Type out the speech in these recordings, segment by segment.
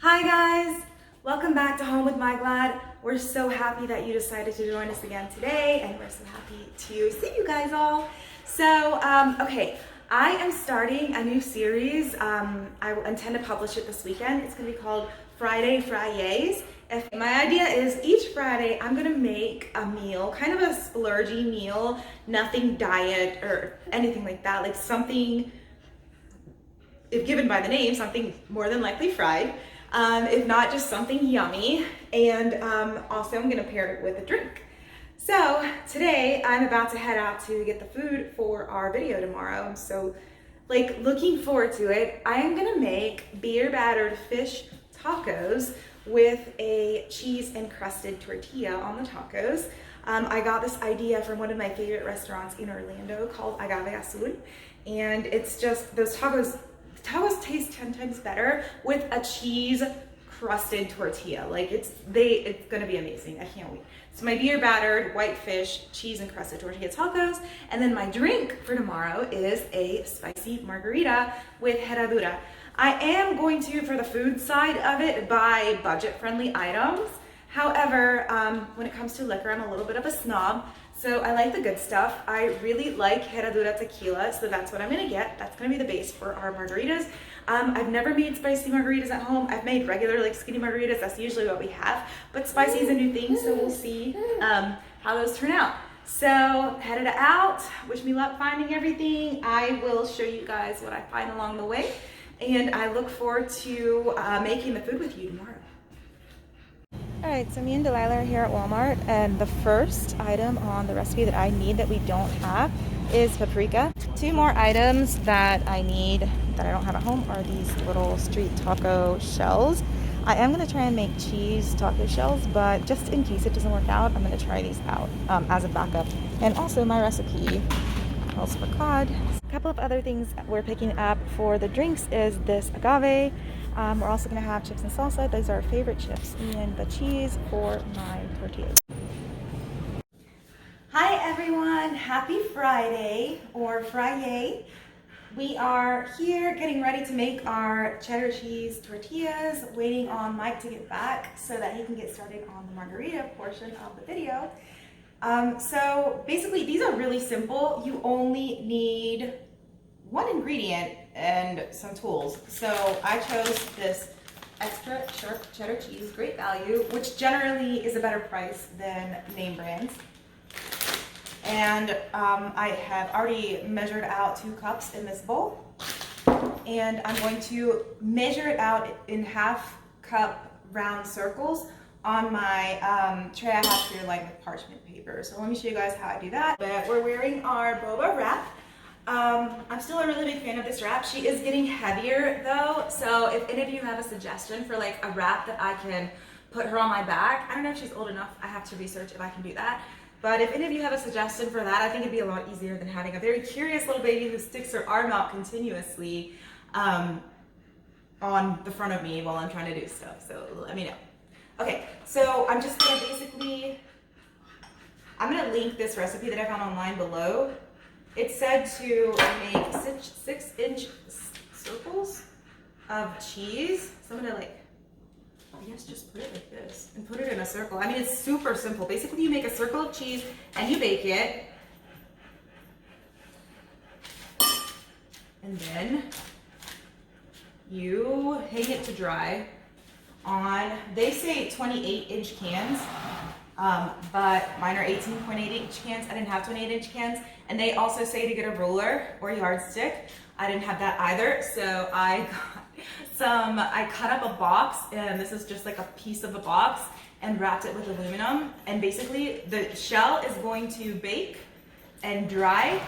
Hi guys, welcome back to Home with My Glad. We're so happy that you decided to join us again today, and we're so happy to see you guys all. So, okay, I am starting a new series. I intend to publish it this weekend. It's gonna be called FRYday FriYays. My idea is each Friday I'm gonna make a meal, kind of a splurgy meal, nothing diet or anything like that, like something, if given by the name, something more than likely fried. If not, just something yummy. And also I'm gonna pair it with a drink. So today I'm about to head out to get the food for our video tomorrow. I'm so looking forward to it. I am gonna make beer-battered fish tacos with a cheese encrusted tortilla on the tacos. I got this idea from one of my favorite restaurants in Orlando called Agave Azul. And it's just, those tacos taste 10 times better with a cheese crusted tortilla. It's gonna be amazing. I can't wait. So my beer battered white fish cheese encrusted tortilla tacos, and then my drink for tomorrow is a spicy margarita with herradura. I am going to, for the food side of it, buy budget friendly items. However, when it comes to liquor, I'm a little bit of a snob. So I like the good stuff. I really like herradura tequila, so that's what I'm gonna get. That's gonna be the base for our margaritas. I've never made spicy margaritas at home. I've made regular skinny margaritas. That's usually what we have. But spicy is a new thing, so we'll see how those turn out. So headed out. Wish me luck finding everything. I will show you guys what I find along the way, and I look forward to making the food with you tomorrow. Alright, so me and Delilah are here at Walmart, and the first item on the recipe that I need that we don't have is paprika. Two more items that I need that I don't have at home are these little street taco shells. I am going to try and make cheese taco shells, but just in case it doesn't work out, I'm going to try these out as a backup. And also my recipe calls for cod. A couple of other things we're picking up for the drinks is this agave. We're also going to have chips and salsa. Those are our favorite chips. And the cheese for my tortillas. Hi everyone, happy Friday or FRYday. We are here getting ready to make our cheddar cheese tortillas, waiting on Mike to get back so that he can get started on the margarita portion of the video. So basically these are really simple. You only need one ingredient and some tools. So I chose this extra sharp cheddar cheese, great value, which generally is a better price than name brands. And I have already measured out 2 cups in this bowl. And I'm going to measure it out in half-cup round circles on my tray I have here lined with parchment paper. So let me show you guys how I do that. But we're wearing our boba wrap. I'm still a really big fan of this wrap. She is getting heavier though, so if any of you have a suggestion for a wrap that I can put her on my back, I don't know if she's old enough. I have to research if I can do that. But if any of you have a suggestion for that, I think it'd be a lot easier than having a very curious little baby who sticks her arm out continuously on the front of me while I'm trying to do stuff. So let me know. Okay, so I'm just gonna I'm gonna link this recipe that I found online below. It said to make 6-inch circles of cheese. So I'm gonna I guess just put it like this and put it in a circle. I mean, it's super simple. Basically, you make a circle of cheese and you bake it. And then you hang it to dry on, they say 28-inch cans. But mine are 18.8-inch cans. I didn't have 28-inch cans. And they also say to get a ruler or a yardstick. I didn't have that either, so I cut up a box, and this is just like a piece of a box, and wrapped it with aluminum. And basically the shell is going to bake and dry.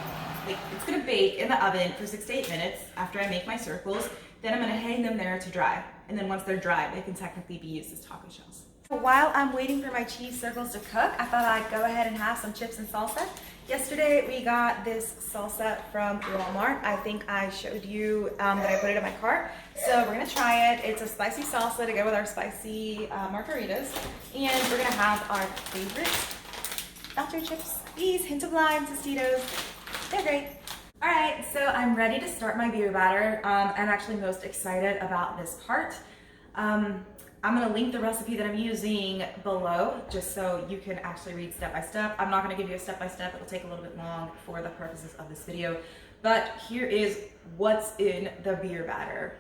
It's gonna bake in the oven for 6 to 8 minutes after I make my circles. Then I'm gonna hang them there to dry. And then once they're dry, they can technically be used as taco shells. While I'm waiting for my cheese circles to cook, I thought I'd go ahead and have some chips and salsa. Yesterday we got this salsa from Walmart. I think I showed you that I put it in my cart. So we're gonna try it. It's a spicy salsa to go with our spicy margaritas. And we're gonna have our favorite nacho chips. These Hint of Lime Tostitos. They're great. All right, so I'm ready to start my beer batter. I'm actually most excited about this part. I'm gonna link the recipe that I'm using below just so you can actually read step by step. I'm not gonna give you a step by step, it'll take a little bit long for the purposes of this video. But here is what's in the beer batter.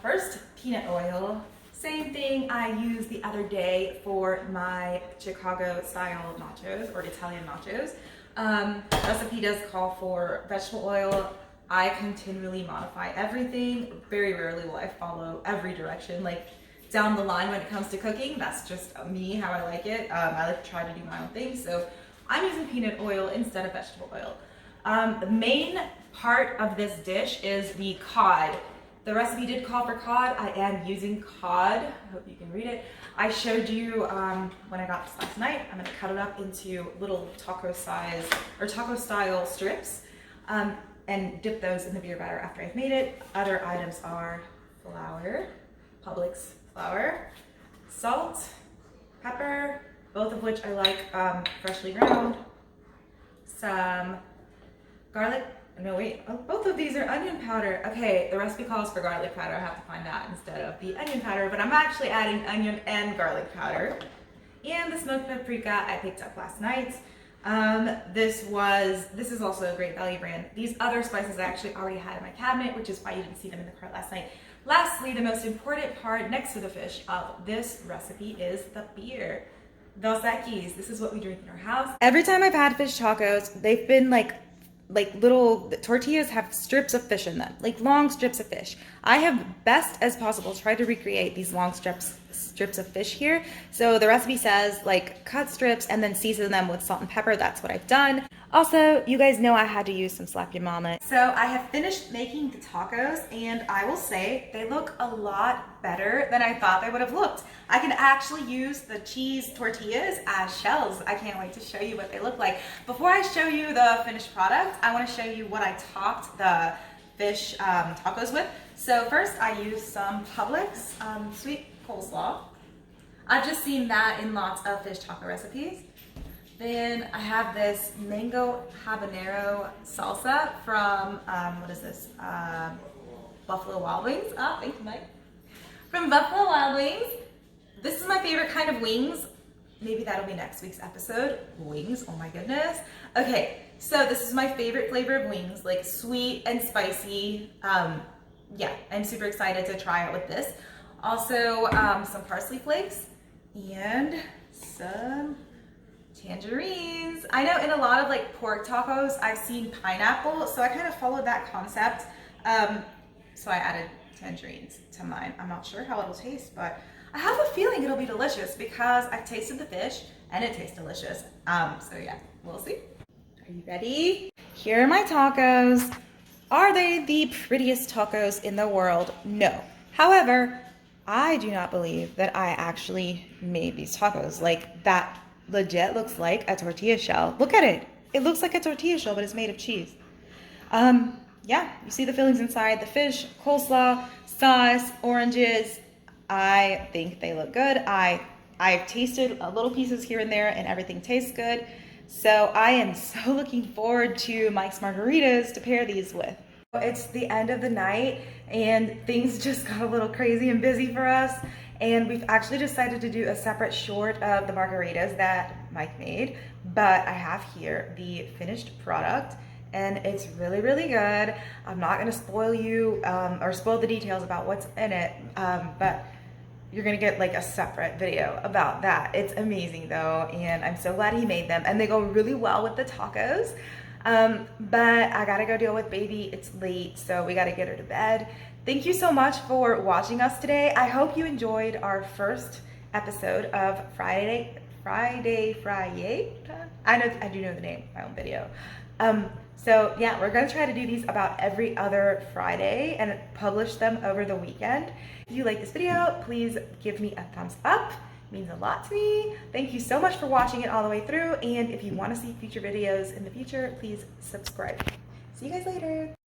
First, peanut oil. Same thing I used the other day for my Chicago style nachos or Italian nachos. Recipe does call for vegetable oil. I continually modify everything. Very rarely will I follow every direction like down the line when it comes to cooking. That's just me, how I like it. I like to try to do my own thing. So I'm using peanut oil instead of vegetable oil. The main part of this dish is the cod. The recipe did call for cod. I am using cod. I hope you can read it. I showed you when I got this last night. I'm gonna cut it up into little taco size or taco style strips and dip those in the beer batter after I've made it. Other items are flour, Publix flour, salt, pepper, both of which I like freshly ground, some garlic. No, wait, oh, both of these are onion powder. Okay, the recipe calls for garlic powder. I have to find that instead of the onion powder, but I'm actually adding onion and garlic powder. And the smoked paprika I picked up last night. This is also a great value brand. These other spices I actually already had in my cabinet, which is why you didn't see them in the cart last night. Lastly, the most important part next to the fish of this recipe is the beer. Dos Equis. This is what we drink in our house. Every time I've had fish tacos, they've been like little tortillas have strips of fish in them, like long strips of fish. I have best as possible tried to recreate these long strips of fish here. So the recipe says like cut strips and then season them with salt and pepper. That's what I've done. Also, you guys know I had to use some Slap Your Mama. So I have finished making the tacos and I will say they look a lot better than I thought they would have looked. I can actually use the cheese tortillas as shells. I can't wait to show you what they look like. Before I show you the finished product, I want to show you what I topped the fish tacos with. So first I used some Publix sweet coleslaw. I've just seen that in lots of fish taco recipes. Then I have this mango habanero salsa from, what is this? Buffalo Wild Wings. Oh, thank you, Mike. From Buffalo Wild Wings. This is my favorite kind of wings. Maybe that'll be next week's episode. Wings, oh my goodness. Okay, so this is my favorite flavor of wings, like sweet and spicy. Yeah, I'm super excited to try it with this. Also, some parsley flakes and some tangerines. I know in a lot of like pork tacos, I've seen pineapple, so I kind of followed that concept. So I added tangerines to mine. I'm not sure how it'll taste, but I have a feeling it'll be delicious because I've tasted the fish and it tastes delicious. So yeah, we'll see. Are you ready? Here are my tacos. Are they the prettiest tacos in the world? No. However, I do not believe that I actually made these tacos. Like that legit looks like a tortilla shell. Look at it. It looks like a tortilla shell, but it's made of cheese. Yeah, you see the fillings inside, the fish, coleslaw, sauce, oranges. I think they look good. I've tasted little pieces here and there and everything tastes good. So I am so looking forward to Mike's margaritas to pair these with. It's the end of the night and things just got a little crazy and busy for us. And we've actually decided to do a separate short of the margaritas that Mike made. But I have here the finished product and it's really, really good. I'm not gonna spoil you or spoil the details about what's in it, but you're gonna get like a separate video about that. It's amazing though, and I'm so glad he made them. And they go really well with the tacos. But I gotta go deal with baby. It's late, so we gotta get her to bed. Thank you so much for watching us today. I hope you enjoyed our first episode of FRYday FriYAY. I do know the name of my own video. So yeah, we're gonna try to do these about every other Friday and publish them over the weekend. If you like this video, please give me a thumbs up. It means a lot to me. Thank you so much for watching it all the way through. And if you want to see future videos in the future, please subscribe. See you guys later.